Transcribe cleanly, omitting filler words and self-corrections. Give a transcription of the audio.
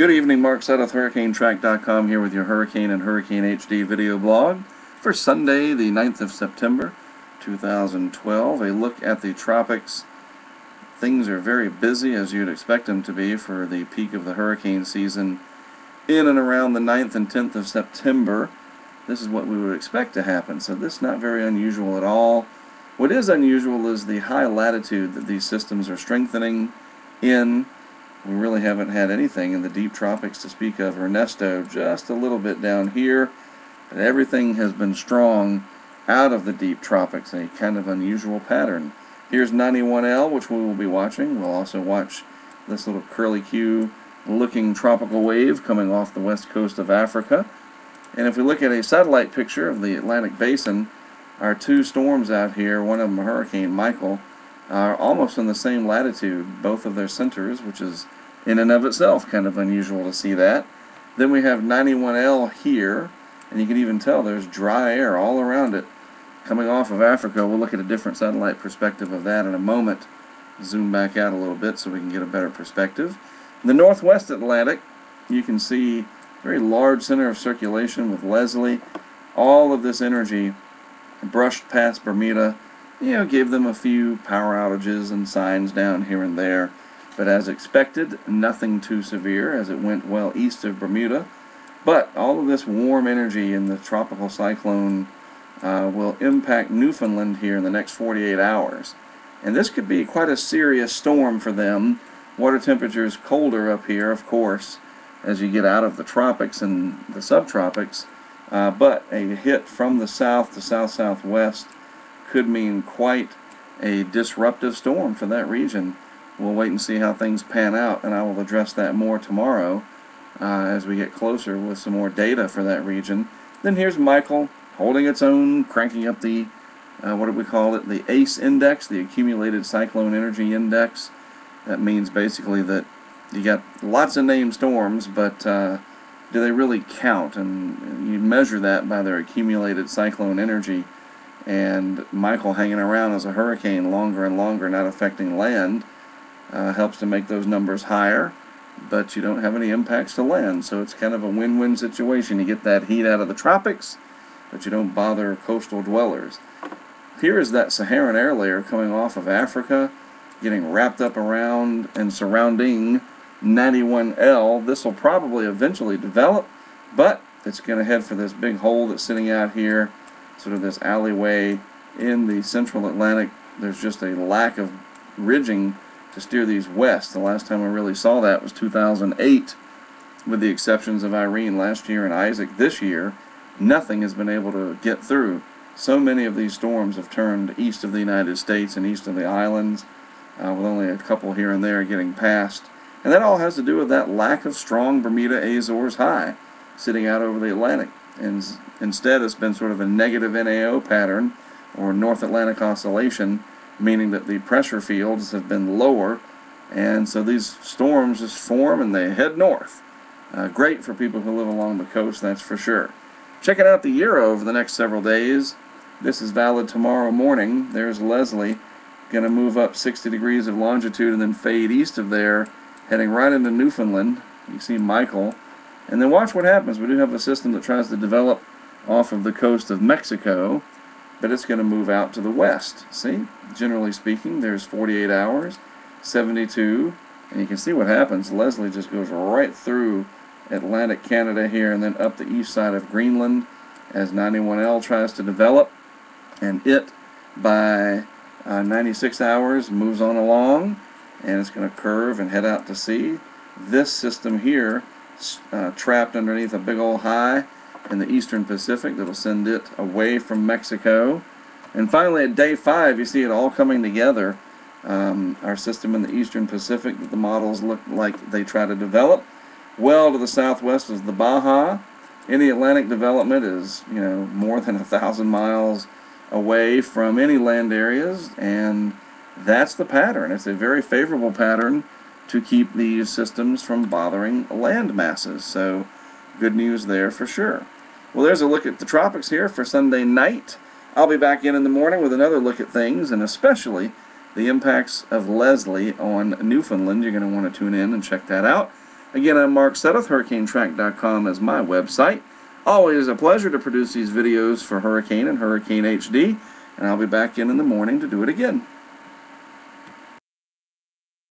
Good evening, Mark Sudduth, HurricaneTrack.com here with your Hurricane and Hurricane HD video blog for Sunday, the 9th of September, 2012. A look at the tropics. Things are very busy, as you'd expect them to be, for the peak of the hurricane season in and around the 9th and 10th of September. This is what we would expect to happen, so this is not very unusual at all. What is unusual is the high latitude that these systems are strengthening in. We really haven't had anything in the deep tropics to speak of. Ernesto just a little bit down here, but everything has been strong out of the deep tropics, a kind of unusual pattern. Here's 91L, which we will be watching. We'll also watch this little curly-Q looking tropical wave coming off the west coast of Africa. And if we look at a satellite picture of the Atlantic Basin, our two storms out here, one of them Hurricane Michael, are almost in the same latitude, both of their centers, which is in and of itself kind of unusual to see that. Then we have 91L here, and you can even tell there's dry air all around it coming off of Africa. We'll look at a different satellite perspective of that in a moment. Zoom back out a little bit so we can get a better perspective. In the northwest Atlantic, you can see a very large center of circulation with Leslie. All of this energy brushed past Bermuda, gave them a few power outages and signs down here and there. But as expected, nothing too severe as it went well east of Bermuda. But all of this warm energy in the tropical cyclone will impact Newfoundland here in the next 48 hours. And this could be quite a serious storm for them. Water temperatures colder up here, of course, as you get out of the tropics and the subtropics. But a hit from the south to south-southwest could mean quite a disruptive storm for that region. We'll wait and see how things pan out, and I will address that more tomorrow as we get closer with some more data for that region. Then here's Michael holding its own, cranking up the, what do we call it, the ACE index, the Accumulated Cyclone Energy Index. That means basically that you got lots of named storms, but do they really count? And you measure that by their accumulated cyclone energy. And Michael hanging around as a hurricane longer and longer, not affecting land, helps to make those numbers higher, but you don't have any impacts to land, so it's kind of a win-win situation. You get that heat out of the tropics, but you don't bother coastal dwellers. Here is that Saharan air layer coming off of Africa, getting wrapped up around and surrounding 91L. This will probably eventually develop, but it's going to head for this big hole that's sitting out here, sort of this alleyway in the central Atlantic. There's just a lack of ridging to steer these west. The last time I really saw that was 2008, with the exceptions of Irene last year and Isaac this year. Nothing has been able to get through. So many of these storms have turned east of the United States and east of the islands, with only a couple here and there getting past. And that all has to do with that lack of strong Bermuda Azores high sitting out over the Atlantic. And instead it's been sort of a negative NAO pattern, or North Atlantic Oscillation, meaning that the pressure fields have been lower, and so these storms just form and they head north. Great for people who live along the coast, that's for sure. Checking out the Euro over the next several days. This is valid tomorrow morning. There's Leslie, going to move up 60 degrees of longitude and then fade east of there, heading right into Newfoundland. You see Michael. And then watch what happens. We do have a system that tries to develop off of the coast of Mexico, but it's going to move out to the west. See? Generally speaking, there's 48 hours, 72, and you can see what happens. Leslie just goes right through Atlantic Canada here and then up the east side of Greenland as 91L tries to develop, and it, by 96 hours, moves on along, and it's going to curve and head out to sea. This system here, trapped underneath a big old high in the eastern Pacific, that'll send it away from Mexico. And finally, at day 5, you see it all coming together. Our system in the eastern Pacific that the models look like they try to develop. Well to the southwest is the Baja. Any Atlantic development is, more than 1,000 miles away from any land areas, and that's the pattern. It's a very favorable pattern to keep these systems from bothering land masses. So good news there for sure. Well, there's a look at the tropics here for Sunday night. I'll be back in the morning with another look at things, and especially the impacts of Leslie on Newfoundland. You're going to want to tune in and check that out. Again, I'm Mark Setheth. HurricaneTrack.com is my website. Always a pleasure to produce these videos for Hurricane and Hurricane HD, and I'll be back in the morning to do it again.